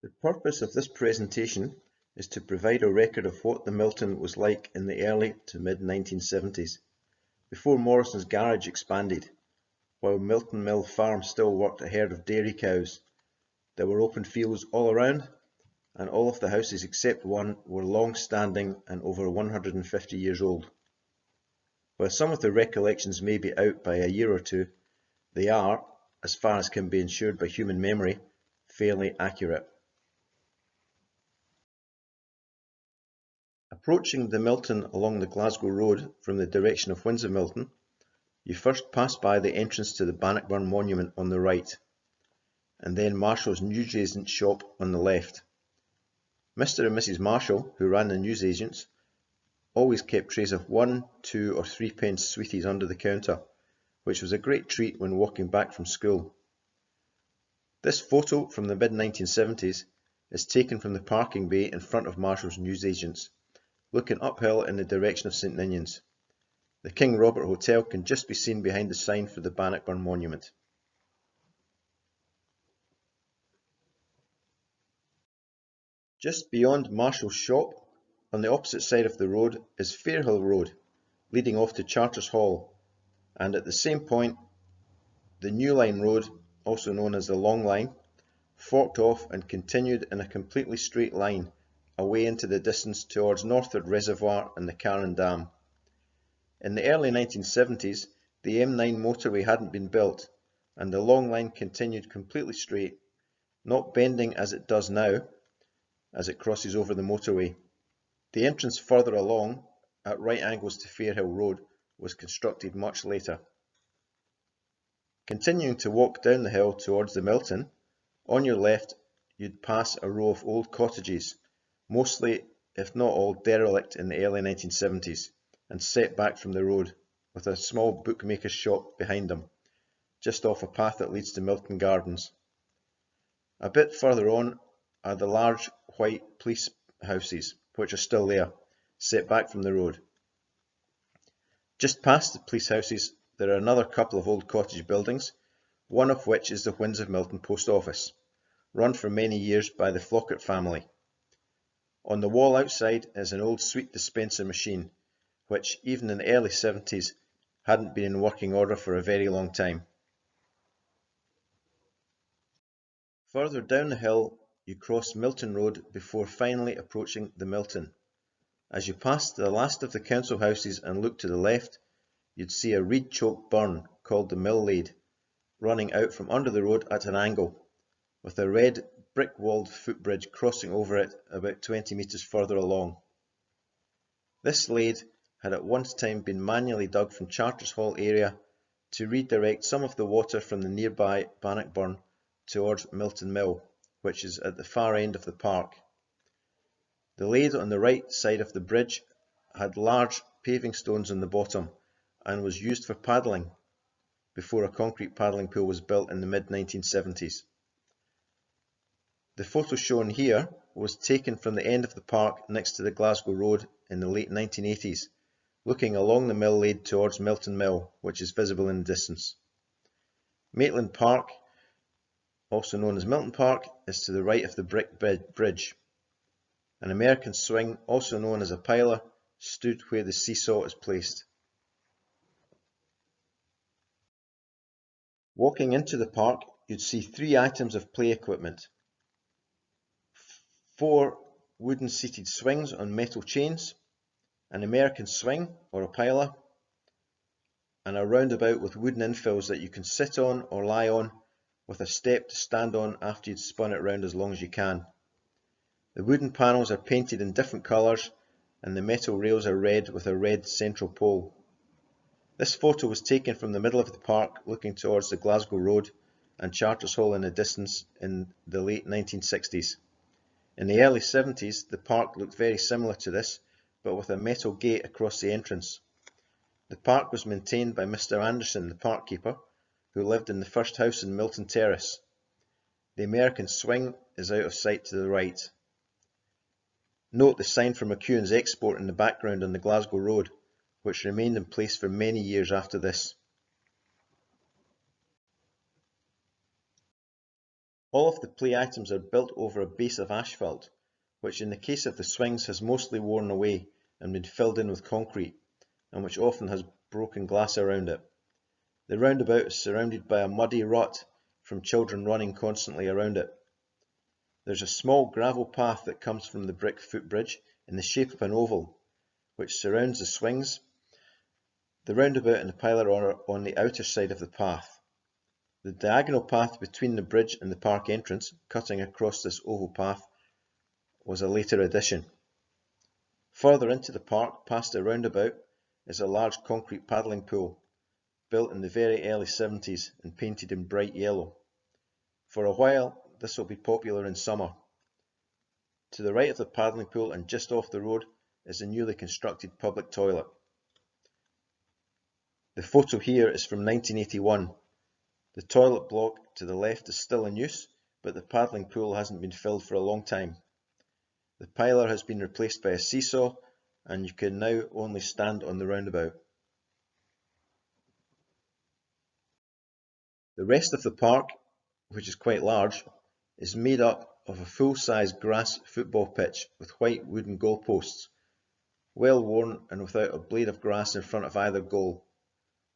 The purpose of this presentation is to provide a record of what the Milton was like in the early to mid-1970s, before Morrison's garage expanded. While Milton Mill Farm still worked a herd of dairy cows, there were open fields all around, and all of the houses except one were long-standing and over 150 years old. While some of the recollections may be out by a year or two, they are, as far as can be ensured by human memory, fairly accurate. Approaching the Milton along the Glasgow Road from the direction of Windsor Milton, you first pass by the entrance to the Bannockburn Monument on the right, and then Marshall's newsagent shop on the left. Mr. and Mrs. Marshall, who ran the newsagents, always kept trays of 1, 2 or 3 pence sweeties under the counter, which was a great treat when walking back from school. This photo from the mid-1970s is taken from the parking bay in front of Marshall's newsagents, looking uphill in the direction of St Ninians. The King Robert Hotel can just be seen behind the sign for the Bannockburn Monument. Just beyond Marshall's shop, on the opposite side of the road, is Fairhill Road, leading off to Charters Hall, and at the same point, the New Line Road, also known as the Long Line, forked off and continued in a completely straight line away into the distance towards Northwood Reservoir and the Carron Dam. In the early 1970s, the M9 motorway hadn't been built, and the Long Line continued completely straight, not bending as it does now as it crosses over the motorway. The entrance further along, at right angles to Fairhill Road, was constructed much later. Continuing to walk down the hill towards the Milton, on your left you'd pass a row of old cottages, mostly, if not all, derelict in the early 1970s, and set back from the road, with a small bookmaker's shop behind them, just off a path that leads to Milton Gardens. A bit further on are the large white police houses, which are still there, set back from the road. Just past the police houses there are another couple of old cottage buildings, one of which is the Windsor Milton Post Office, run for many years by the Flockart family. On the wall outside is an old sweet dispenser machine, which, even in the early 70s, hadn't been in working order for a very long time. Further down the hill, you cross Milton Road before finally approaching the Milton. As you pass the last of the council houses and look to the left, you'd see a reed-choked burn called the Mill Lade, running out from under the road at an angle, with a red brick-walled footbridge crossing over it about 20 metres further along. This lade had at one time been manually dug from Charters Hall area to redirect some of the water from the nearby Bannockburn towards Milton Mill, which is at the far end of the park. The lade on the right side of the bridge had large paving stones on the bottom and was used for paddling before a concrete paddling pool was built in the mid-1970s. The photo shown here was taken from the end of the park next to the Glasgow Road in the late 1980s, looking along the Mill Lade towards Milton Mill, which is visible in the distance. Maitland Park, also known as Milton Park, is to the right of the brick bridge. An American swing, also known as a piler, stood where the seesaw is placed. Walking into the park, you'd see 3 items of play equipment. 4 wooden seated swings on metal chains, an American swing or a piler, and a roundabout with wooden infills that you can sit on or lie on, with a step to stand on after you'd spun it round as long as you can. The wooden panels are painted in different colours, and the metal rails are red with a red central pole. This photo was taken from the middle of the park looking towards the Glasgow Road and Charters Hall in the distance in the late 1960s. In the early 70s, the park looked very similar to this, but with a metal gate across the entrance. The park was maintained by Mr. Anderson, the park keeper, who lived in the first house in Milton Terrace. The American swing is out of sight to the right. Note the sign for McEwan's Export in the background on the Glasgow Road, which remained in place for many years after this. All of the play items are built over a base of asphalt, which in the case of the swings has mostly worn away and been filled in with concrete, and which often has broken glass around it. The roundabout is surrounded by a muddy rut from children running constantly around it. There's a small gravel path that comes from the brick footbridge in the shape of an oval, which surrounds the swings. The roundabout and the pillar are on the outer side of the path. The diagonal path between the bridge and the park entrance, cutting across this oval path, was a later addition. Further into the park, past the roundabout, is a large concrete paddling pool, built in the very early 70s and painted in bright yellow. For a while, this will be popular in summer. To the right of the paddling pool and just off the road is a newly constructed public toilet. The photo here is from 1981. The toilet block to the left is still in use, but the paddling pool hasn't been filled for a long time. The pillar has been replaced by a seesaw, and you can now only stand on the roundabout. The rest of the park, which is quite large, is made up of a full-size grass football pitch with white wooden goalposts, well worn and without a blade of grass in front of either goal,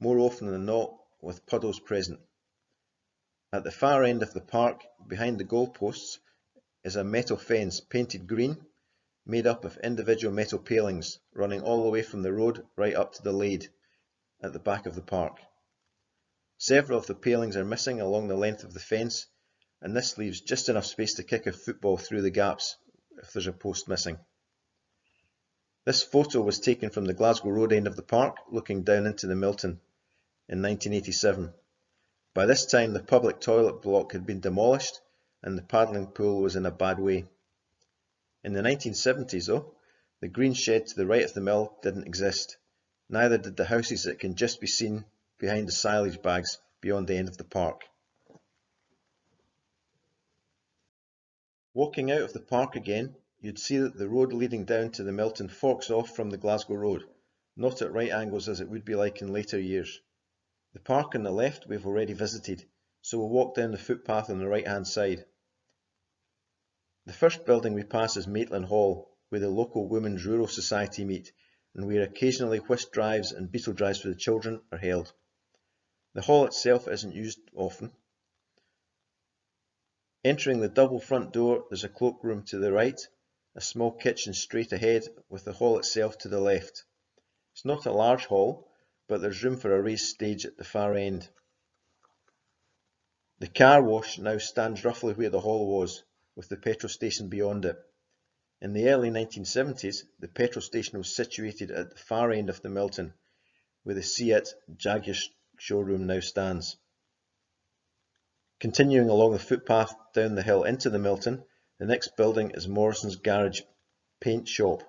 more often than not with puddles present. At the far end of the park, behind the goalposts, is a metal fence painted green, made up of individual metal palings running all the way from the road right up to the lade at the back of the park. Several of the palings are missing along the length of the fence, and this leaves just enough space to kick a football through the gaps if there's a post missing. This photo was taken from the Glasgow Road end of the park, looking down into the Milton in 1987. By this time the public toilet block had been demolished and the paddling pool was in a bad way. In the 1970s though, the green shed to the right of the mill didn't exist. Neither did the houses that can just be seen behind the silage bags beyond the end of the park. Walking out of the park again, you'd see that the road leading down to the Milton forks off from the Glasgow Road, not at right angles as it would be like in later years. The park on the left we've already visited, so we'll walk down the footpath on the right hand side. The first building we pass is Maitland Hall, where the local Women's Rural Society meet, and where occasionally whist drives and beetle drives for the children are held. The hall itself isn't used often. Entering the double front door, there's a cloakroom to the right, a small kitchen straight ahead, with the hall itself to the left. It's not a large hall, but there's room for a raised stage at the far end. The car wash now stands roughly where the hall was, with the petrol station beyond it. In the early 1970s, the petrol station was situated at the far end of the Milton, where the Seat Jaguar showroom now stands. Continuing along the footpath down the hill into the Milton, the next building is Morrison's Garage paint shop,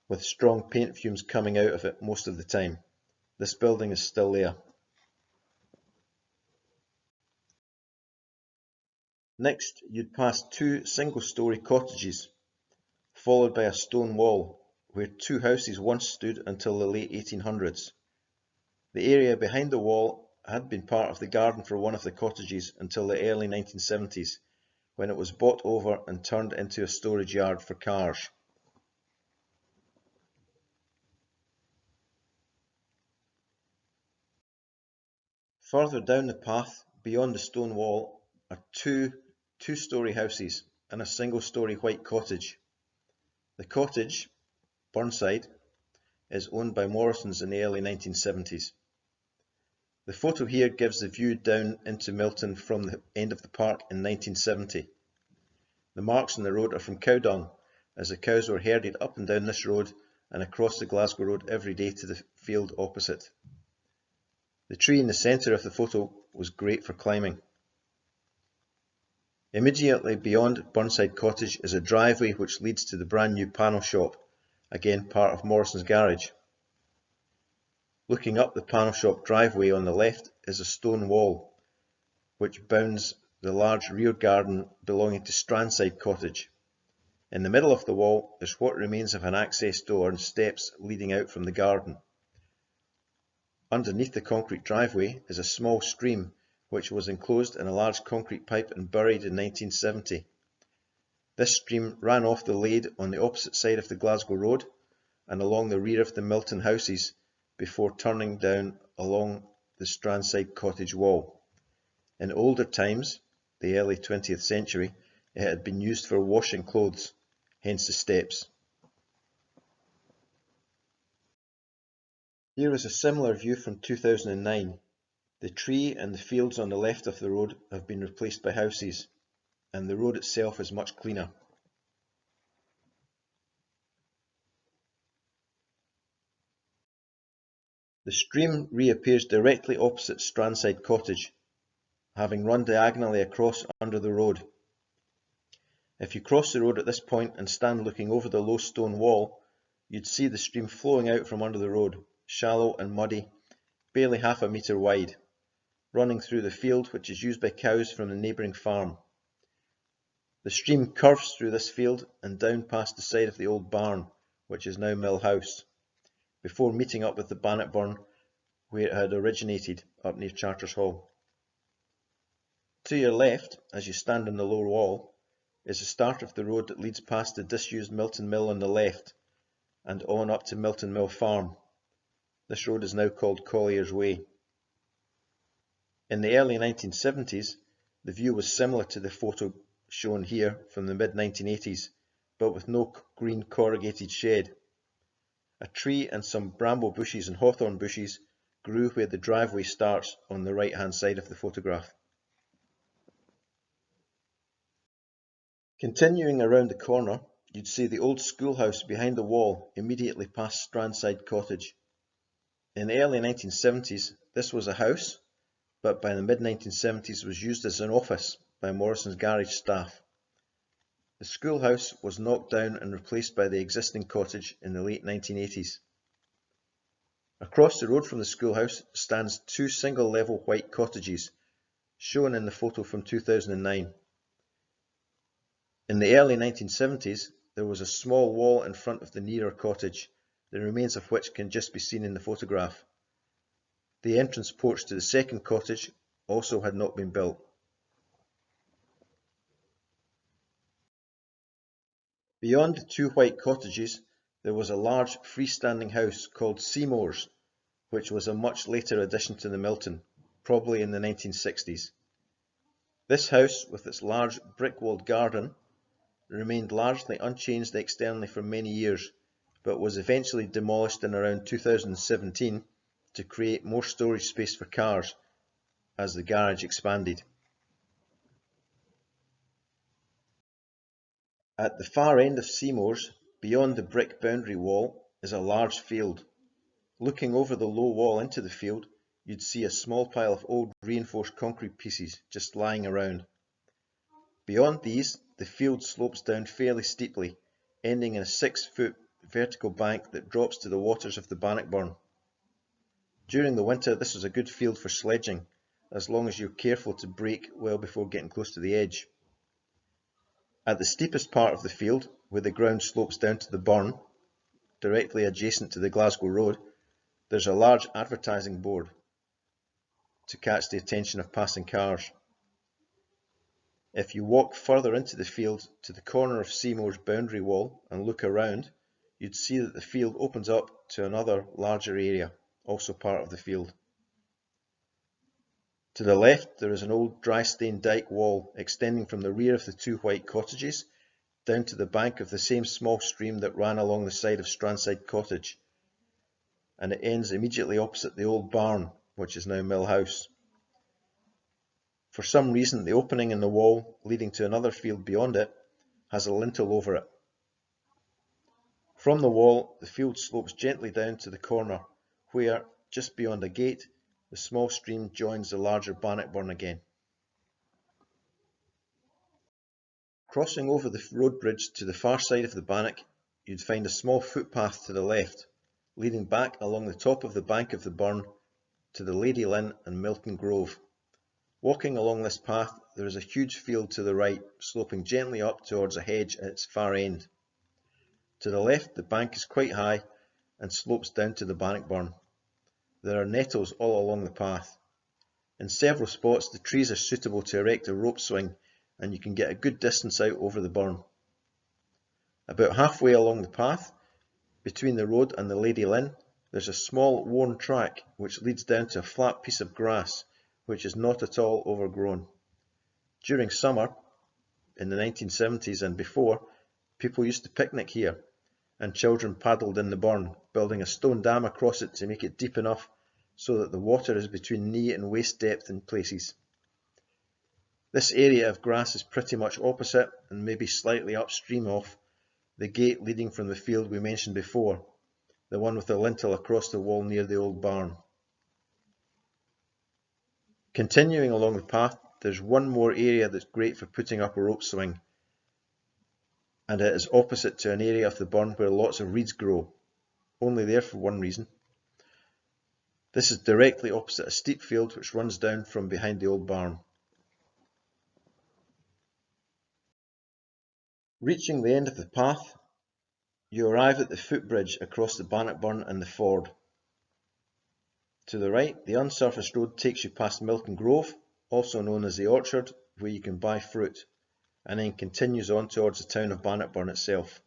with strong paint fumes coming out of it most of the time. This building is still there. Next, you'd pass two single-storey cottages, followed by a stone wall, where two houses once stood until the late 1800s. The area behind the wall had been part of the garden for one of the cottages until the early 1970s, when it was bought over and turned into a storage yard for cars. Further down the path, beyond the stone wall, are two two-storey houses and a single-storey white cottage. The cottage, Burnside, is owned by Morrison's in the early 1970s. The photo here gives the view down into Milton from the end of the park in 1970. The marks on the road are from cow dung, as the cows were herded up and down this road and across the Glasgow Road every day to the field opposite. The tree in the centre of the photo was great for climbing. Immediately beyond Burnside Cottage is a driveway which leads to the brand new panel shop, again part of Morrison's garage. Looking up the panel shop driveway on the left is a stone wall, which bounds the large rear garden belonging to Strandside Cottage. In the middle of the wall is what remains of an access door and steps leading out from the garden. Underneath the concrete driveway is a small stream which was enclosed in a large concrete pipe and buried in 1970. This stream ran off the Lade on the opposite side of the Glasgow Road and along the rear of the Milton houses before turning down along the Strandside cottage wall. In older times, the early 20th century, it had been used for washing clothes, hence the steps. Here is a similar view from 2009. The tree and the fields on the left of the road have been replaced by houses, and the road itself is much cleaner. The stream reappears directly opposite Strandside Cottage, having run diagonally across under the road. If you cross the road at this point and stand looking over the low stone wall, you'd see the stream flowing out from under the road, shallow and muddy, barely half a metre wide, running through the field which is used by cows from the neighbouring farm. The stream curves through this field and down past the side of the old barn, which is now Mill House, before meeting up with the Bannockburn where it had originated, up near Charters Hall. To your left, as you stand on the lower wall, is the start of the road that leads past the disused Milton Mill on the left and on up to Milton Mill Farm. This road is now called Collier's Way. In the early 1970s, the view was similar to the photo shown here from the mid-1980s, but with no green corrugated shed. A tree and some bramble bushes and hawthorn bushes grew where the driveway starts on the right-hand side of the photograph. Continuing around the corner, you'd see the old schoolhouse behind the wall immediately past Strandside Cottage. In the early 1970s, this was a house, but by the mid-1970s was used as an office by Morrison's garage staff. The schoolhouse was knocked down and replaced by the existing cottage in the late 1980s. Across the road from the schoolhouse stands two single-level white cottages, shown in the photo from 2009. In the early 1970s, there was a small wall in front of the nearer cottage, the remains of which can just be seen in the photograph. The entrance porch to the second cottage also had not been built. Beyond the two white cottages, there was a large freestanding house called Seymour's, which was a much later addition to the Milton, probably in the 1960s. This house, with its large brick-walled garden, remained largely unchanged externally for many years, but was eventually demolished in around 2017 to create more storage space for cars as the garage expanded. At the far end of Seymour's, beyond the brick boundary wall, is a large field. Looking over the low wall into the field, you'd see a small pile of old reinforced concrete pieces just lying around. Beyond these, the field slopes down fairly steeply, ending in a 6-foot vertical bank that drops to the waters of the Bannockburn. During the winter, this was a good field for sledging, as long as you're careful to brake well before getting close to the edge. At the steepest part of the field, where the ground slopes down to the burn, directly adjacent to the Glasgow Road, there's a large advertising board to catch the attention of passing cars. If you walk further into the field to the corner of Seymour's boundary wall and look around, you'd see that the field opens up to another larger area, also part of the field. To the left, there is an old dry-stained dyke wall extending from the rear of the two white cottages down to the bank of the same small stream that ran along the side of Strandside Cottage, and it ends immediately opposite the old barn, which is now Mill House. For some reason, the opening in the wall leading to another field beyond it has a lintel over it. From the wall, the field slopes gently down to the corner, where, just beyond a gate, the small stream joins the larger Bannockburn again. Crossing over the road bridge to the far side of the Bannock, you'd find a small footpath to the left, leading back along the top of the bank of the burn to the Lady Lynn and Milton Grove. Walking along this path, there is a huge field to the right, sloping gently up towards a hedge at its far end. To the left, the bank is quite high and slopes down to the Bannockburn. There are nettles all along the path. In several spots the trees are suitable to erect a rope swing and you can get a good distance out over the burn. About halfway along the path, between the road and the Lady Lynn, there's a small worn track which leads down to a flat piece of grass which is not at all overgrown. During summer, in the 1970s and before, people used to picnic here and children paddled in the burn, building a stone dam across it to make it deep enough so that the water is between knee and waist depth in places. This area of grass is pretty much opposite and maybe slightly upstream of the gate leading from the field we mentioned before, the one with the lintel across the wall near the old barn. Continuing along the path, there's one more area that's great for putting up a rope swing, and it is opposite to an area of the burn where lots of reeds grow, only there for one reason. This is directly opposite a steep field which runs down from behind the old barn. Reaching the end of the path, you arrive at the footbridge across the Bannockburn and the ford. To the right, the unsurfaced road takes you past Milton Grove, also known as the Orchard, where you can buy fruit, and then continues on towards the town of Bannockburn itself.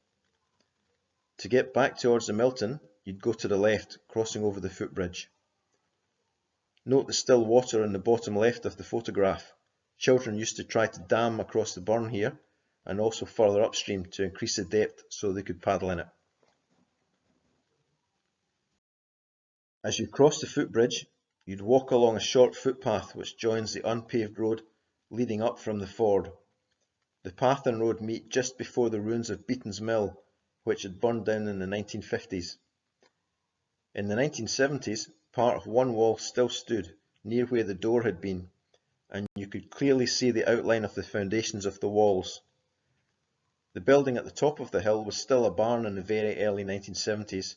To get back towards the Milton, you'd go to the left, crossing over the footbridge. Note the still water in the bottom left of the photograph. Children used to try to dam across the burn here, and also further upstream to increase the depth so they could paddle in it. As you cross the footbridge, you'd walk along a short footpath which joins the unpaved road leading up from the ford. The path and road meet just before the ruins of Beaton's Mill, which had burned down in the 1950s. In the 1970s, part of one wall still stood near where the door had been, and you could clearly see the outline of the foundations of the walls. The building at the top of the hill was still a barn in the very early 1970s,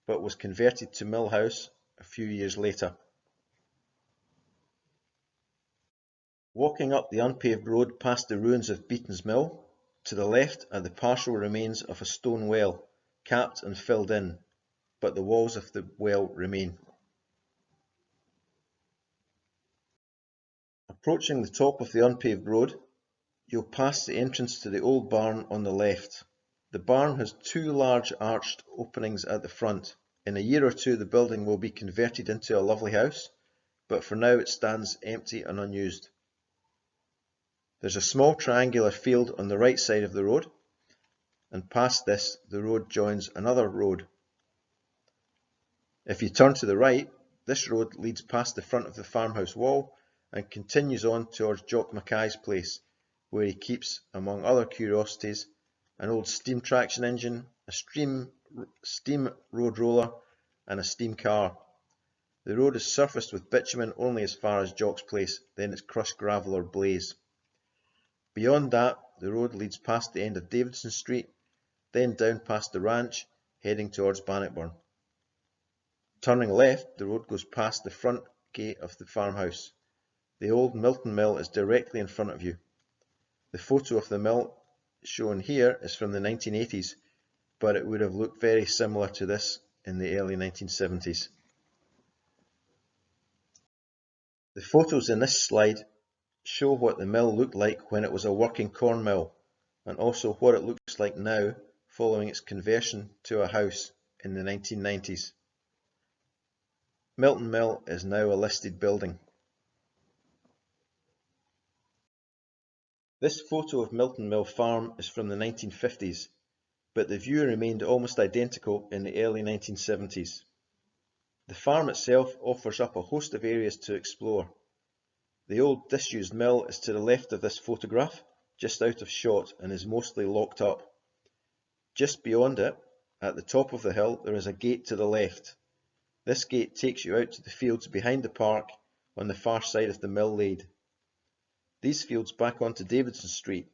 but was converted to mill house a few years later. Walking up the unpaved road past the ruins of Beaton's Mill, to the left are the partial remains of a stone well, capped and filled in, but the walls of the well remain. Approaching the top of the unpaved road, you'll pass the entrance to the old barn on the left. The barn has two large arched openings at the front. In a year or two the building will be converted into a lovely house, but for now it stands empty and unused. There's a small triangular field on the right side of the road, and past this the road joins another road. If you turn to the right, this road leads past the front of the farmhouse wall and continues on towards Jock Mackay's place, where he keeps, among other curiosities, an old steam traction engine, a steam road roller and a steam car. The road is surfaced with bitumen only as far as Jock's place, then it's crushed gravel or blaze. Beyond that, the road leads past the end of Davidson Street, then down past the ranch, heading towards Bannockburn. Turning left, the road goes past the front gate of the farmhouse. The old Milton Mill is directly in front of you. The photo of the mill shown here is from the 1980s, but it would have looked very similar to this in the early 1970s. The photos in this slide show what the mill looked like when it was a working corn mill, and also what it looks like now following its conversion to a house in the 1990s. Milton Mill is now a listed building. This photo of Milton Mill Farm is from the 1950s, but the view remained almost identical in the early 1970s. The farm itself offers up a host of areas to explore. The old disused mill is to the left of this photograph, just out of shot, and is mostly locked up. Just beyond it, at the top of the hill, there is a gate to the left. This gate takes you out to the fields behind the park on the far side of the mill lade. These fields back onto Davidson Street,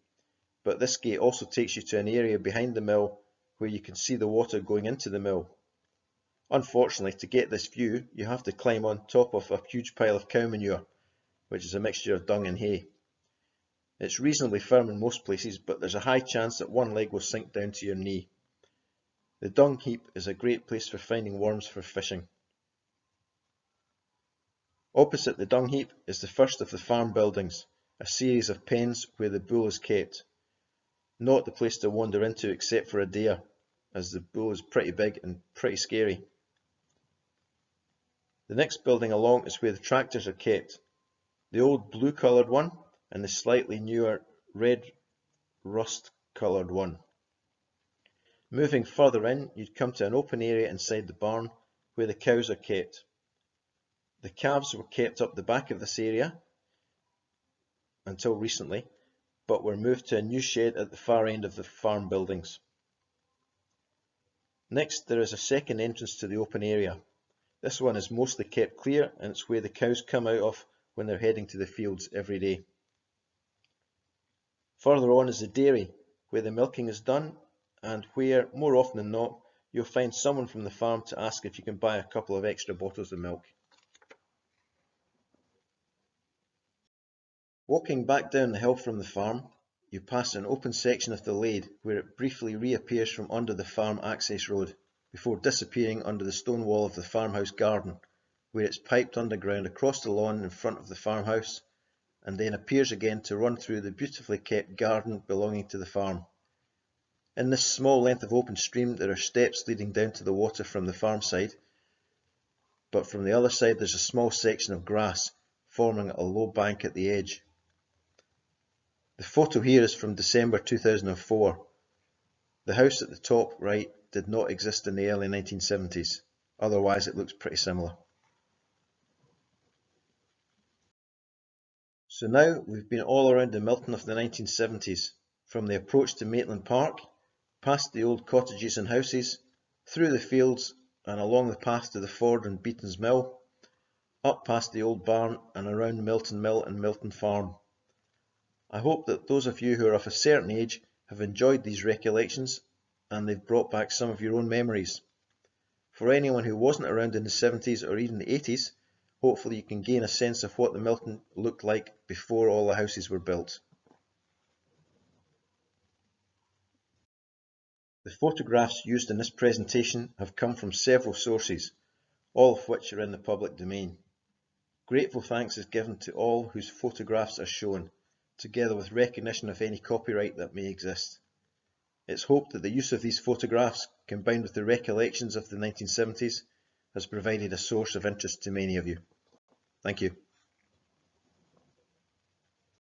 but this gate also takes you to an area behind the mill where you can see the water going into the mill. Unfortunately, to get this view, you have to climb on top of a huge pile of cow manure, which is a mixture of dung and hay. It's reasonably firm in most places, but there's a high chance that one leg will sink down to your knee. The dung heap is a great place for finding worms for fishing. Opposite the dung heap is the first of the farm buildings, a series of pens where the bull is kept. Not the place to wander into except for a deer, as the bull is pretty big and pretty scary. The next building along is where the tractors are kept, the old blue coloured one and the slightly newer red rust coloured one. Moving further in, you'd come to an open area inside the barn where the cows are kept. The calves were kept up the back of this area until recently, but were moved to a new shed at the far end of the farm buildings. Next, there is a second entrance to the open area. This one is mostly kept clear, and it's where the cows come out of when they're heading to the fields every day. Further on is the dairy, where the milking is done, and where, more often than not, you'll find someone from the farm to ask if you can buy a couple of extra bottles of milk. Walking back down the hill from the farm, you pass an open section of the lade where it briefly reappears from under the farm access road, before disappearing under the stone wall of the farmhouse garden, where it's piped underground across the lawn in front of the farmhouse, and then appears again to run through the beautifully kept garden belonging to the farm. In this small length of open stream there are steps leading down to the water from the farm side, but from the other side there's a small section of grass forming a low bank at the edge. The photo here is from December 2004. The house at the top right did not exist in the early 1970s, otherwise it looks pretty similar. So now we've been all around the Milton of the 1970s, from the approach to Maitland Park, past the old cottages and houses, through the fields and along the path to the ford and Beaton's Mill, up past the old barn and around Milton Mill and Milton Farm. I hope that those of you who are of a certain age have enjoyed these recollections and they've brought back some of your own memories. For anyone who wasn't around in the 70s or even the 80s, hopefully you can gain a sense of what the Milton looked like before all the houses were built. The photographs used in this presentation have come from several sources, all of which are in the public domain. Grateful thanks is given to all whose photographs are shown, together with recognition of any copyright that may exist. It's hoped that the use of these photographs, combined with the recollections of the 1970s, has provided a source of interest to many of you. Thank you.